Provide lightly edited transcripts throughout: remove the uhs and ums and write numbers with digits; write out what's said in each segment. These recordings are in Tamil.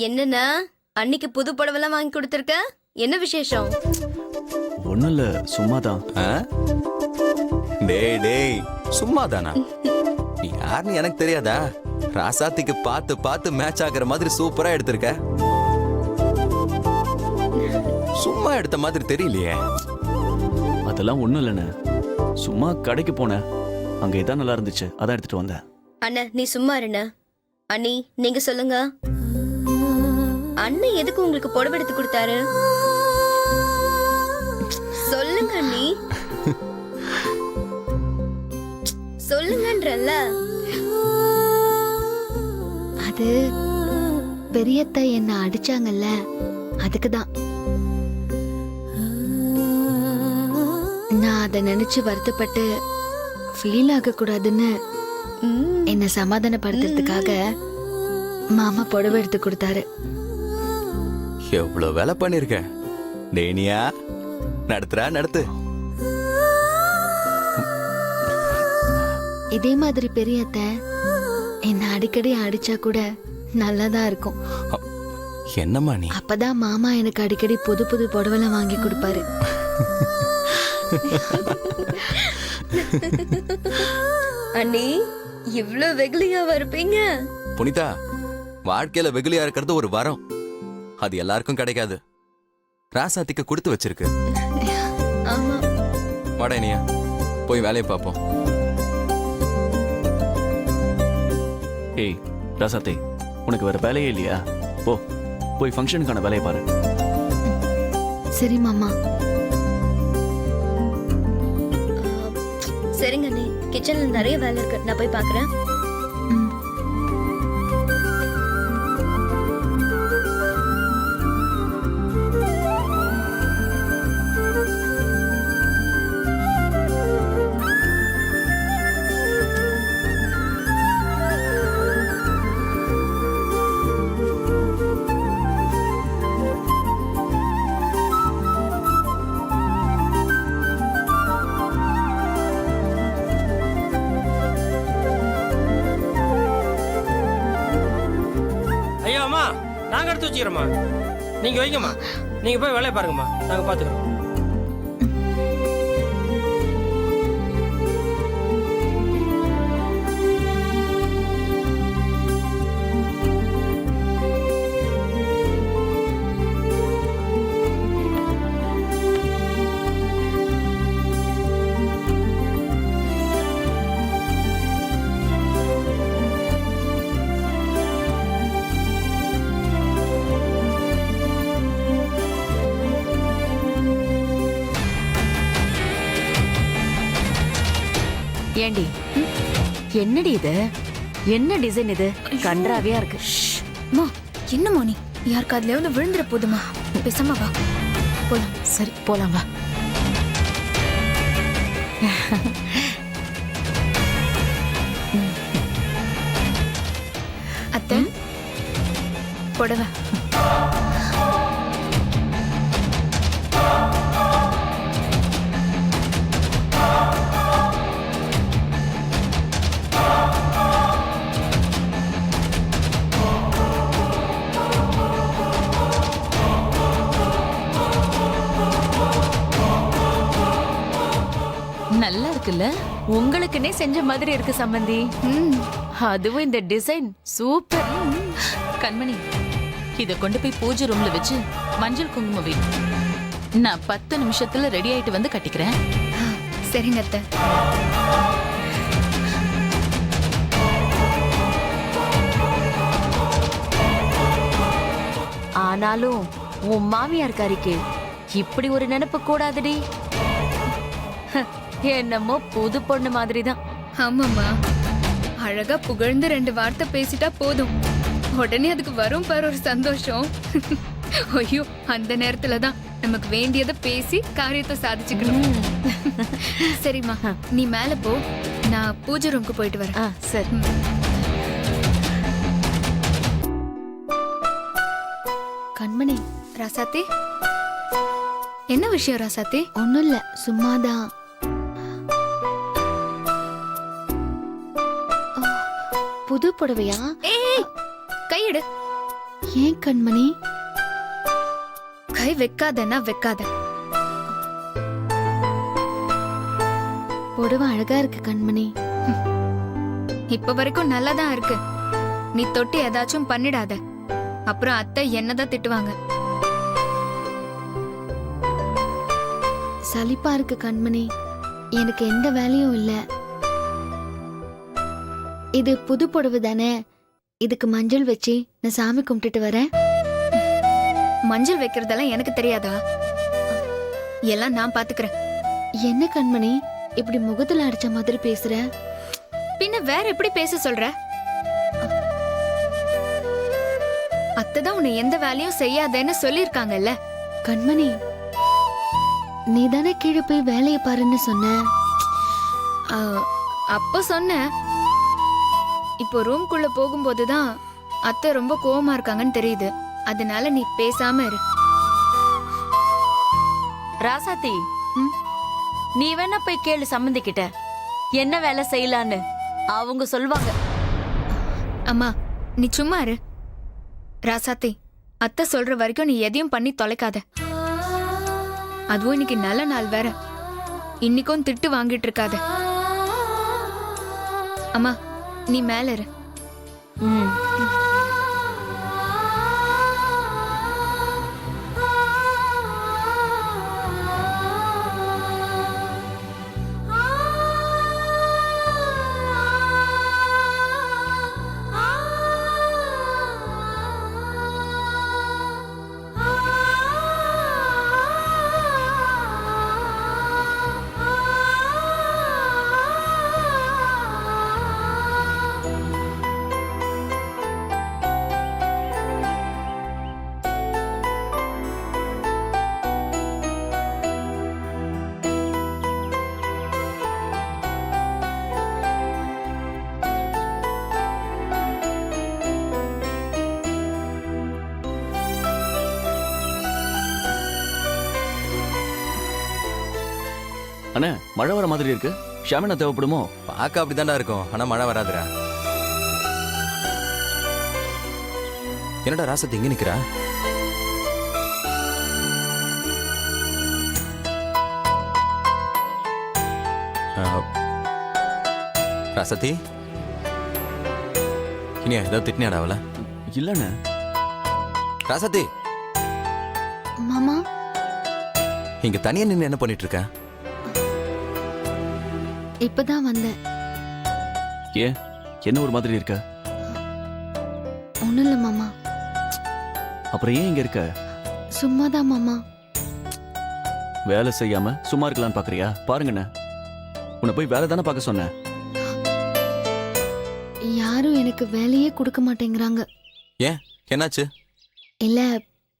என்னன்னா அன்னைக்கு புது புடவெல்லாம் வாங்கி கொடுத்துருக்க, என்ன விசேஷம்? ஒண்ணும் இல்ல, சும்மாதான். டேய் டேய், சும்மாதானா? நீ யாருன்னு எனக்கு தெரியாதா? ராசாத்திக்கு பார்த்து பார்த்து மேட்ச் ஆகுற மாதிரி சூப்பரா எடுத்திருக்க. சும்மா எடுத்த மாதிரி தெரியலையே. அதெல்லாம் ஒண்ணும் இல்லைண்ணே, சும்மா கடைக்கு போனேன், அங்க இதான் நல்லா இருந்துச்சு, அதான் எடுத்துட்டு வந்தேன். அண்ணா நீ சும்மா இருண்ணா. அண்ணி நீங்க சொல்லுங்க, அண்ணன் எதுக்கு உங்களுக்கு புடவை எடுத்து கொடுத்தாரு? சொல்லுங்க அண்ணி, சொல்லுங்கன்றல்ல. அது பெரியத்த என்ன அடிச்சாங்கல்ல, அதுக்குதான். நான் அதை நினைச்சு வருத்தப்பட்டு ஃபீல் ஆக கூடாதுன்னு என்ன சமாதானப்படுத்துறதுக்காக மாமா புடவை எடுத்து கொடுத்தாரு. எவ்வளவு வேலை பண்ணிருக்க. டேனியா, நடத்துறா நடத்து. இதே மாதிரி பெரியத்த என்ன அடிக்கடி அடிச்சா கூட நல்லாதான் இருக்கும். என்னம்மா நீ? அப்பதான் மாமா எனக்கு அடிக்கடி புது புது புடவெல்லாம் வாங்கி கொடுப்பாரு. அண்ணி இவ்ளோ வெகுளியாவா இருப்பீங்க? புனிதா, வாழ்க்கையில வெகுளியா இருக்கிறது ஒரு வரம், அது எல்லாருக்கும் கிடைக்காது. ராசாத்திக்கு கொடுத்து வச்சிருக்கு. ஆமா. வாடா போய் வேலையை பார்ப்போம். ஏய் ராசாத்தே, உனக்கு வேற வேலையே இல்லையா? போய் ஃபங்க்ஷனுக்கான வேலையை பாரு. சரி மாமா. சரிங்க அண்ணி, கிச்சன்ல நிறைய வேலை இருக்கு, நான் போய் பாக்குறேன். நாங்க எடுத்து வச்சுக்கிறோம்மா, நீங்க வைங்கம்மா. நீங்க போய் வேலையை பாருங்கம்மா, நாங்க பாத்துக்கிறோம். ஏண்டி, என்னடி இது? என்ன டிசைன் இது? கன்றாவியா இருக்கு. மா என்னமோ நீ யாருக்கு அதுல வந்து விழுந்துற போதுமா? பேசாம வா போலாம். சரி போலாம் வா. அத்தை புடவை. நல்லா இருக்குல்ல? உங்களுக்குன்னே செஞ்ச மாதிரி இருக்கு சம்பந்தி. அதுவும் இந்த டிசைன் சூப்பர். கண்மணி, இத கொண்டு போய் பூஜை ரூம்ல வச்சு மஞ்சள் குங்குமம் வை. நான் 10 நிமிஷத்துல ரெடி ஆயிட்டு வந்து கட்டிக்கிறேன். சரிங்க அத்தை. ஆனாலும் உன் மாமியார் காரிக்கு இப்படி ஒரு நினைப்பு கூடாதுடி. என்னமோ புது பொண்ணு மாதிரிதான். ஆமாம்மா, அழகா புகழ்ந்து 2 வார்த்தை பேசிட்டா போதும், உடனே அதுக்கு வரும் பாரு ஒரு சந்தோஷம். ஐயோ, அந்த நேரத்துலதான் நமக்கு வேண்டியதை பேசி காரியத்தை சாதிச்சுக்கணும். சரிம்மா, நீ மேல போ, நான் பூஜை ரூமுக்கு போயிட்டு வரேன். சரி. கண்மணி. ராசாத்தி, என்ன விஷயம் ராசாத்தி? ஒண்ணும் இல்ல, சும்மாதான். புது புடவையா? ஏய், கையெடு. ஏன் கண்மணி? கை வைக்காதன்னா வைக்காத. புடவை அழகா இருக்கு கண்மணி. இப்ப வரைக்கும் நல்லாதான் இருக்கு. நீ தொட்டு ஏதாச்சும் பண்ணிடாத, அப்புறம் அத்தை என்னதான் திட்டுவாங்க. சலிப்பா இருக்கு கண்மணி. எனக்கு எந்த வேலையும் இல்ல. இது புது புடவை தானே, இதுக்கு மஞ்சள் வச்சு நான் சாமி கும்பிட்டுட்டு வரேன். மஞ்சள் வைக்கிறதெல்லாம் எனக்கு தெரியாதா? எல்லாம் நான் பாத்துக்கிறேன். என்ன கண்மணி இப்படி முகத்துல அடிச்ச மாதிரி பேசுற? பின்ன வேற எப்படி பேச சொல்ற? அத்தைதான் உன்னை எந்த வேலையும் செய்யாதேன்னு சொல்லிருக்காங்கல்ல. கண்மணி, நீ தானே கீழே போய் வேலையை பாருன்னு சொன்ன. ஆ, அப்ப சொன்ன. இப்போ ரூம்குள்ள போகும்போதுதான் அத்தை ரொம்ப கோவமா இருக்காங்கன்னு தெரியுது. அதனால நீ பேசாம இரு. ராசாத்தி, ம்? நீ வேணா போய் கேளு சம்மந்தி கிட்ட என்ன வேலை செய்யலான்னு. அவங்க சொல்வாங்க. அம்மா நீ சும்மா இரு. ராசாத்தி, அத்தை சொல்ற வரைக்கும் நீ எதையும் பண்ணி தொலைக்காத. அதுவும் இன்னைக்கு நல்ல நாள் வேற. இன்னைக்கும் திட்டு வாங்கிட்டு இருக்காத. அம்மா நீ மேல இரு. ம். அண்ணே, மழை வர மாதிரி இருக்கு. ஷாமினா தேவைப்படுமோ? பார்க்க அப்படிதான்டா இருக்கும், ஆனா மழை வராதுடா. என்னடா ராசத்தி இங்க நிக்கிறா? ராசத்தி, இனியா ஏதாவது திட்டினியாடா அவள? இல்லண்ணே. ராசத்தி, மாமா, இங்க தனியா நின்னு என்ன பண்ணிட்டு இருக்க? இப்பதான் வந்தேன். ஏன், என்ன ஒரு மாதிரி இருக்க? ஒண்ணும் இல்ல மாமா, அப்புறம் ஏன் இங்க இருக்க? சும்மாதான் மாமா. வேலை செய்யாம சும்மா இருக்கலாம்னு பாக்குறியா? பாருங்கண்ணே, உன்னை போய் வேலை தானே பார்க்க சொன்னேன். யாரும் எனக்கு வேலையே கொடுக்க மாட்டேங்கிறாங்க. ஏன், என்னாச்சு? இல்ல,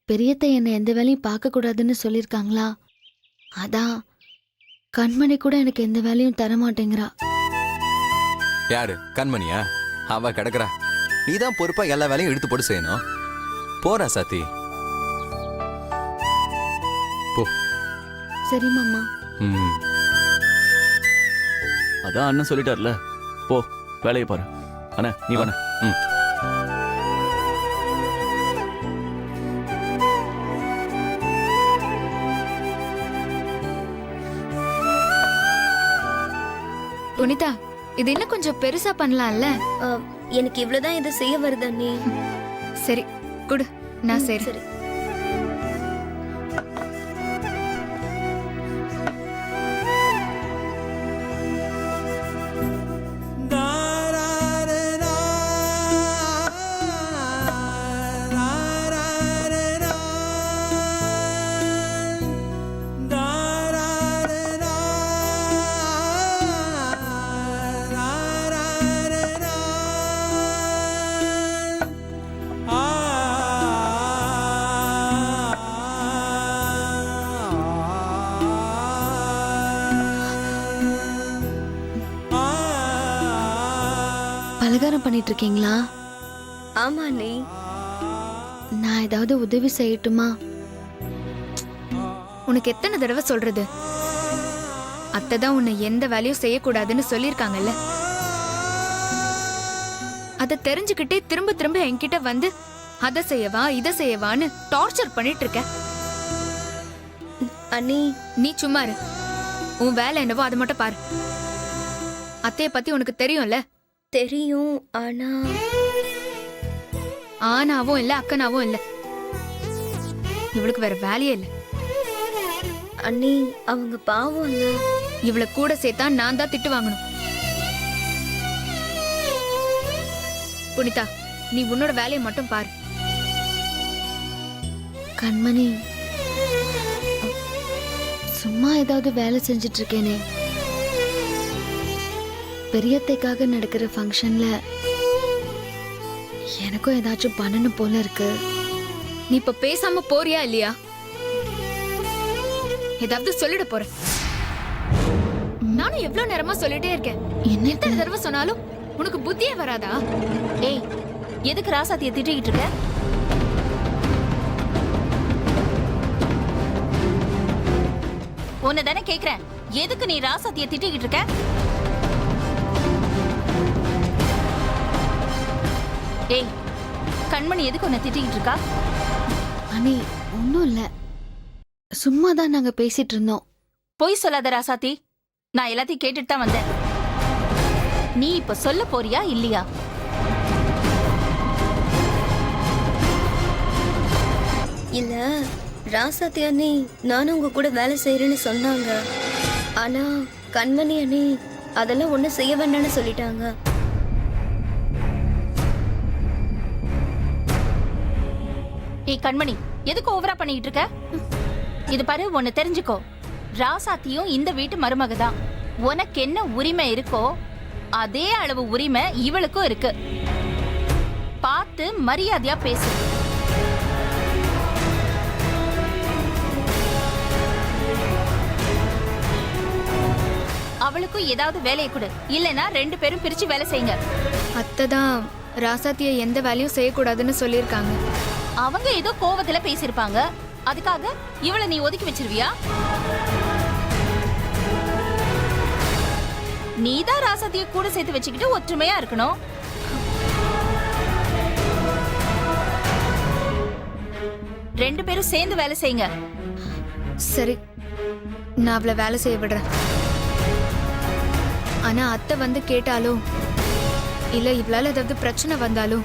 பெரியத்தை என்னை எந்த வேலையும் பார்க்க கூடாதுன்னு சொல்லிருக்காங்களா? அதான் கண்மணி கூட எனக்கு எந்த வேலையும் தர மாட்டேங்கிறா. யாரு, கண்மணியா? அவ கிடக்குறா. நீதான் பொறுப்பா எல்லா வேலையும் எடுத்து போட்டு செய்யணும். போறா சாத்தி, போ. சரி மாமா. ம். அதான் அண்ணன் சொல்லிட்டார்ல, போ வேலையை பாரு. அண்ணா நீ வாண்ணே. ம். புனிதா, இது இன்னும் கொஞ்சம் பெருசா பண்ணலாம்ல? எனக்கு இவ்வளவுதான் இது செய்ய வருது அண்ணி. சரி குடு, நான் சரி. சரி. பலகாரம் பண்ணிட்டு இருக்கீங்களா? ஆமா அண்ணி. நான் ஏதாவது உதவி செய்யட்டுமா? உனக்கு எத்தனை தடவை சொல்றது? அத்தை தான் உன்னை எந்த வேலையும் செய்யக்கூடாதுன்னு சொல்லிருக்காங்கல்ல. அதை தெரிஞ்சுக்கிட்டே திரும்ப திரும்ப என்கிட்ட வந்து அதை செய்யவா இதை செய்யவான்னு டார்ச்சர் பண்ணிட்டு இருக்க. அண்ணி நீ சும்மா இரு. உன் வேலை என்னவோ அதை மட்டும் பாரு. அத்தைய பத்தி உனக்கு தெரியும்ல. தெரியும். ஆனா ஆனாவும் இல்ல அக்கனாவும் இல்ல. இவளுக்கு வேற வேலையே இல்ல. அண்ணி அவங்க பாவம் இல்ல. இவள கூட சேர்த்தா நான் தான் திட்டு வாங்கணும். புனிதா, நீ உன்னோட வேலையை மட்டும் பாரு. கண்மணி, சும்மா ஏதாவது வேலை செஞ்சுட்டு இருக்கேனே. பெரியத்தைக்காக நடக்கிற ஃபங்க்ஷன்ல எனக்கும் ஏதாச்சும் பண்ணணும் போல இருக்கு. நீ இப்ப பேசாம போறியா இல்லையா? ஏதாவது சொல்லிட போற. நானும் எவ்வளவு நேரமா சொல்லிட்டே இருக்கேன். என்ன எத்தனை தடவை சொன்னாலும் உனக்கு புத்தியே வராதா? ஏய், எதுக்கு ராசாத்திய திட்டிக்கிட்டு இருக்க? உன்னை தானே கேக்குறேன், எதுக்கு நீ ராசாத்திய திட்டிக்கிட்டு இருக்க? ஏய், கண்மணி எதுக்கு உன்னை திட்டிக்கிட்டு இருக்கா? அனி ஒன்றும் இல்லை, சும்மா தான் நாங்கள் பேசிட்டு இருந்தோம். பொய் சொல்லாத ராசாத்தி, நான் எல்லாத்தையும் கேட்டுட்டு தான் வந்தேன். நீ இப்ப சொல்ல போறியா இல்லையா? இல்ல ராசாத்தி அண்ணி நானும் உங்க கூட வேலை செய்யறேன்னு சொன்னாங்க. ஆனா கண்மணி அண்ணி அதெல்லாம் ஒண்ணும் செய்ய வேண்டாம்னு சொல்லிட்டாங்க. ஏய் கண்மணி, எதுக்கு ஓவரா பண்ணிட்டு இருக்க? இது பாரு, ஒன்னு தெரிஞ்சுக்கோ, ராசாத்தியும் இந்த வீட்டு மருமக தான். உனக்கு என்ன உரிமை இருக்கோ அதே அளவு உரிமை இவளுக்கும் இருக்கு. பார்த்து மரியாதையா பேசு. அவளுக்கும் ஏதாவது வேலையை கொடு, இல்லைன்னா 2 பேரும் பிரிச்சு வேலை செய்யுங்க. அத்தை தான் ராசாத்திய எந்த வேலையும் செய்யக்கூடாதுன்னு சொல்லியிருக்காங்க. அவங்க ஏதோ கோவத்துல பேசிருப்பாங்க, அதுக்காக இவளை நீ ஒதுக்கி வச்சிருவியா? நீதான் ராசாத்திய கூட சேர்த்து வச்சுக்கிட்டு ஒற்றுமையா இருக்கணும். ரெண்டு பேரும் சேர்ந்து வேலை செய்யுங்க. சரி, நான் அவளை வேலை செய்ய விடுறேன். ஆனா அத்தை வந்து கேட்டாலும் இல்ல இவளால ஏதாவது பிரச்சனை வந்தாலும்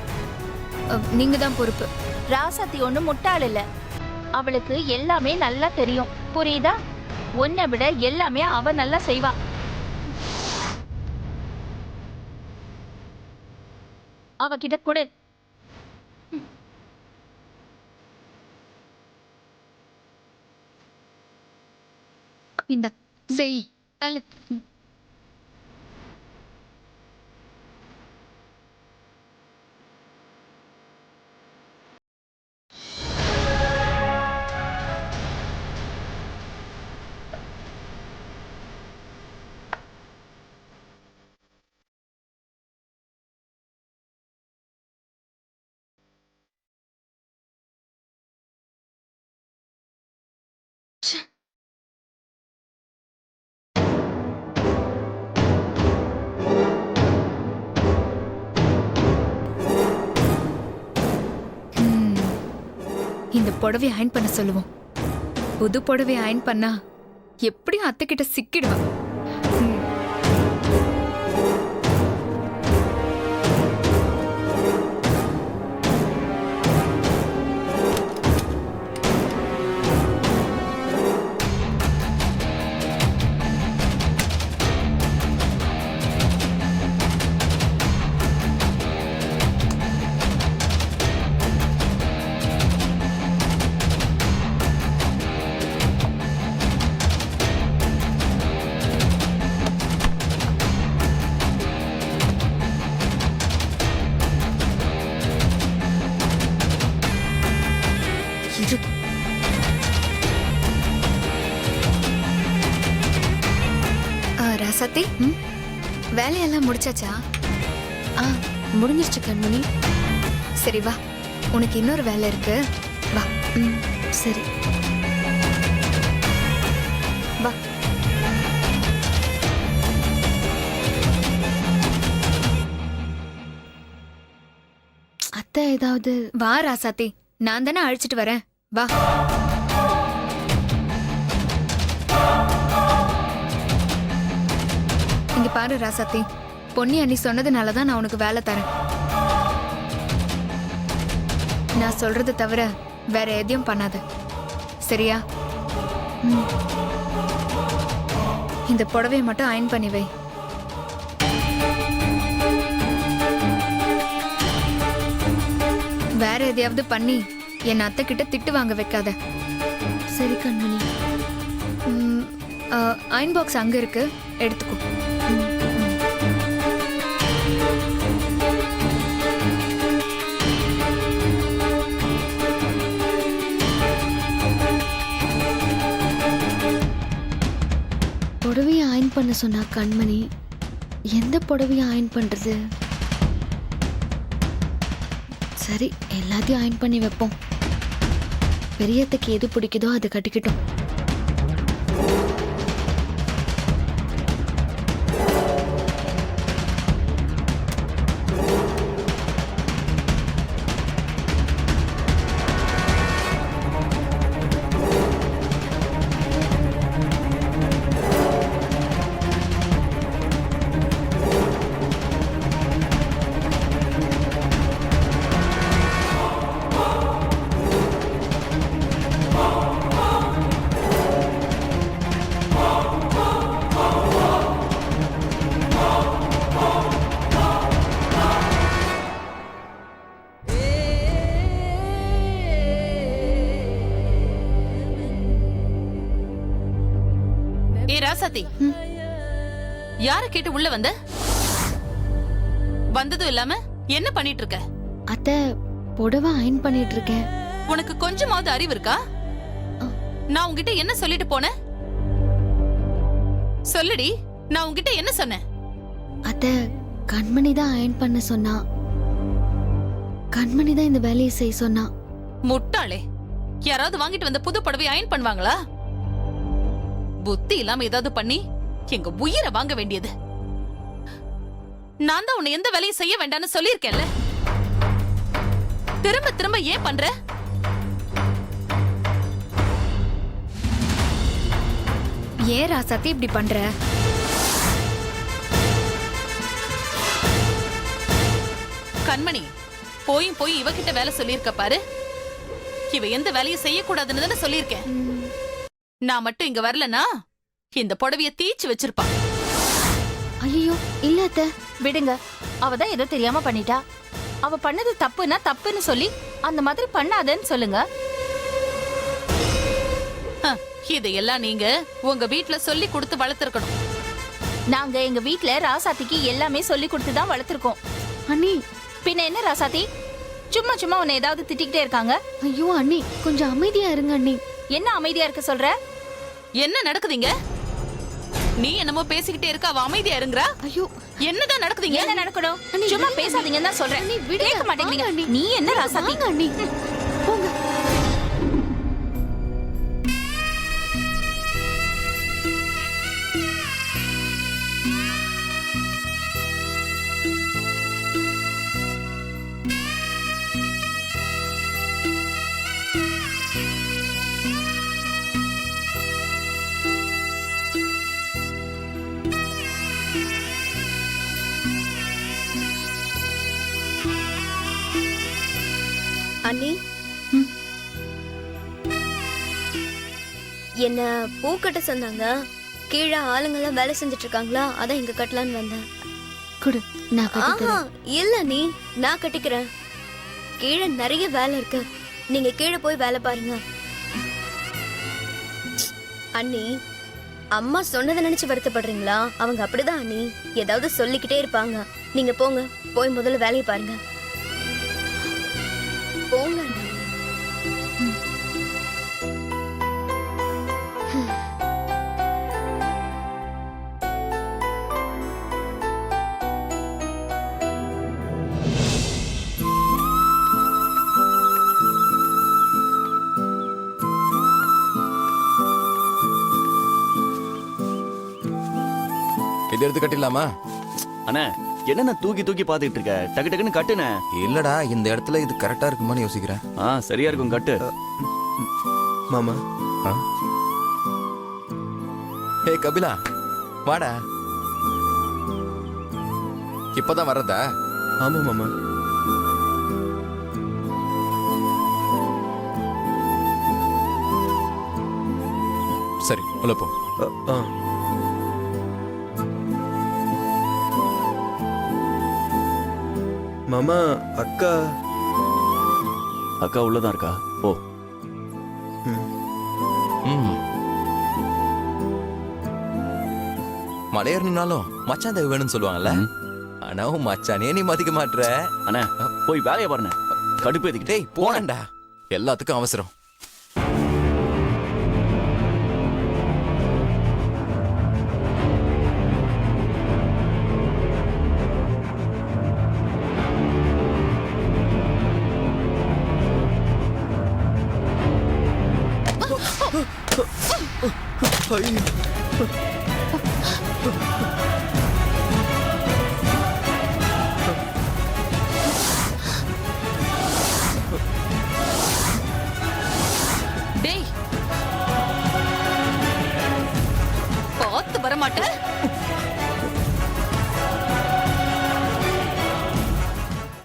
நீங்க தான் பொறுப்பு. ராசாத்தி ஒண்ணு முட்டாள் இல்ல, அவளுக்கு எல்லாமே நல்லா தெரியும், புரியுதா? உன்னை விட எல்லாமே அவ நல்லா செய்வா. அவகிட்ட கொடு. இந்த செய். இந்த புடவை அயன் பண்ண சொல்லுவோம். புது புடவை அயன் பண்ணா எப்படியும் அத்தை கிட்ட சிக்கிடுவா. ராசாத்தி, வேலையெல்லாம் முடிச்சாச்சா? முடிஞ்சிருச்சு கண்மணி. சரி வா, உனக்கு இன்னொரு வேலை இருக்கு. வா. சரி வா. அத்தை அத்தை ஏதாவது வா ராசாத்தி, நான் தானே அழைச்சிட்டு வரேன், வா. இங்க பாரு ராசாத்தி, பொன்னி அண்ணி சொன்னதுனால தான் நான் உனக்கு வேலை தரேன். நான் சொல்றது தவிர வேற எதையும் பண்ணாத, சரியா? இந்த புடவையை மட்டும் அயன் பண்ணி வை. வேற எதையாவது பண்ணி என் அத்தை கிட்ட திட்டு வாங்க வைக்காத. சரி கண்மணி. அயன் பாக்ஸ் அங்க இருக்கு, எடுத்துக்கோ. புடவையை அயன் பண்ண சொன்னா கண்மணி, எந்த புடவையை அயன் பண்றது? சரி, எல்லாத்தையும் அயன் பண்ணி வைப்போம். பெரியத்துக்கு எது பிடிக்குதோ அதை கட்டிக்கிட்டோம். ஏ ராசாத்தி, யார கேட்டு உள்ள வந்த? வந்ததும் இல்லாம என்ன பண்ணிட்டு இருக்க? அத்தை, புடவை அயன் பண்ணிட்டு இருக்கேன். உனக்கு கொஞ்சமாவது அறிவு இருக்கா? நான் உன்கிட்ட என்ன சொல்லிட்டு போனேன்? சொல்லுடி, நான் உன்கிட்ட என்ன சொன்னேன்? அத்தை, கண்மணி தான் அயன் பண்ண சொன்னா. கண்மணி தான் இந்த வேலையை செய்ய சொன்னா. முட்டாளே, யாராவது வாங்கிட்டு வந்த புது புடவை அயன் பண்ணுவாங்களா? புத்தி இல்லாம ஏதாவது பண்ணி எங்க உயிரை வாங்க வேண்டியது. நான் தான் உன்னை எந்த வேலையும் செய்ய வேண்டாம்னு சொல்லியிருக்கேன்ல. திரும்ப திரும்ப ஏன் பண்ற? ஏன் ராசாத்தி இப்படி பண்ற? கண்மணி, போய் இவகிட்ட வேலை சொல்லியிருக்க பாரு. இவ எந்த வேலையும் செய்யக்கூடாதுன்னு தானே சொல்லியிருக்கேன். நான் மட்டும் இங்க வரலனா இந்த புடவைய தீச்சு வச்சிருப்பா. ஐயோ இல்ல அத்தை, விடுங்க. அவ தான் ஏதோ தெரியாம பண்ணிட்டா. அவ பண்ணது தப்புன்னா தப்புன்னு சொல்லி அந்த மாதிரி பண்ணாதன்னு சொல்லுங்க. இதையெல்லாம் நீங்க உங்க வீட்ல சொல்லி கொடுத்து வளர்த்திருக்கணும். நாங்க எங்க வீட்ல ராசாத்திக்கு எல்லாமே சொல்லி கொடுத்து தான் வளர்த்திருக்கோம். அண்ணி. பின்ன என்ன ராசாத்தி, சும்மா சும்மா உன்னை ஏதாவது திட்டிக்கிட்டே இருக்காங்க? ஐயோ அண்ணி, கொஞ்சம் அமைதியா இருங்க அண்ணி. என்ன அமைதியா இருக்க சொல்ற? என்ன நடக்குதுங்க? நீ என்னமோ பேசிக்கிட்டே இருக்க, அவ அமைதியா இருங்கறா. ஐயோ, என்னதான் நடக்குதுங்க? என்ன நடக்கணும்? சும்மா பேசாதீங்கன்னு தான் சொல்றேன். கேட்க மாட்டேங்கிறீங்க. நீ என்ன ராசாத்தி? அண்ணி போங்க. அண்ணி, என்ன பூ கட்ட சொன்னாங்க. கீழே ஆளுங்கெல்லாம் வேலை செஞ்சுட்டு இருக்காங்களா, அதான் இங்க கட்டலான்னு வந்தேன். குடு, நான் கட்டி ஆஹா, தரேன். இல்ல நீ, நான் கட்டிக்கிறேன். கீழே நிறைய வேலை இருக்கு, நீங்க கீழே போய் வேலை பாருங்க. அண்ணி, அம்மா சொன்னதை நினைச்சு வருத்தப்படுறீங்களா? அவங்க அப்படிதான் அண்ணி, ஏதாவது சொல்லிக்கிட்டே இருப்பாங்க. நீங்க போங்க, போய் முதல்ல வேலையை பாருங்க. போங்க அண்ணி. இது எடுத்து கட்டிடலாமா? அண்ணே, என்னென்ன தூக்கி தூக்கி பார்த்துக்கிட்டு இருக்க? டக்கு டக்குன்னு கட்டுன. இல்லடா இந்த இடத்துல இது கரெக்டா இருக்குமான்னு யோசிக்கிறேன். சரியா இருக்கும், கட்டு. மாமா ஹே கபிலா, வாடா. இப்பதான் வர்றதா? ஆமா மாமா. சரி உள்ள போ. ஆ. மாமா அக்கா. அக்கா உள்ளதான் இருக்கா? போ. மலையேறணும்னாலும் மச்சான் தேவை வேணும்னு சொல்லுவாங்கல்ல. ஆனா உன் மச்சானே நீ மதிக்க மாட்ற. அண்ணா போய் வேலையை பாருண்ணே. கடுப்பு எதுக்கிட்டே டேய் போனேன்டா, எல்லாத்துக்கும் அவசரம். ஐயோ. டேய் பார்த்து வர மாட்டேன்.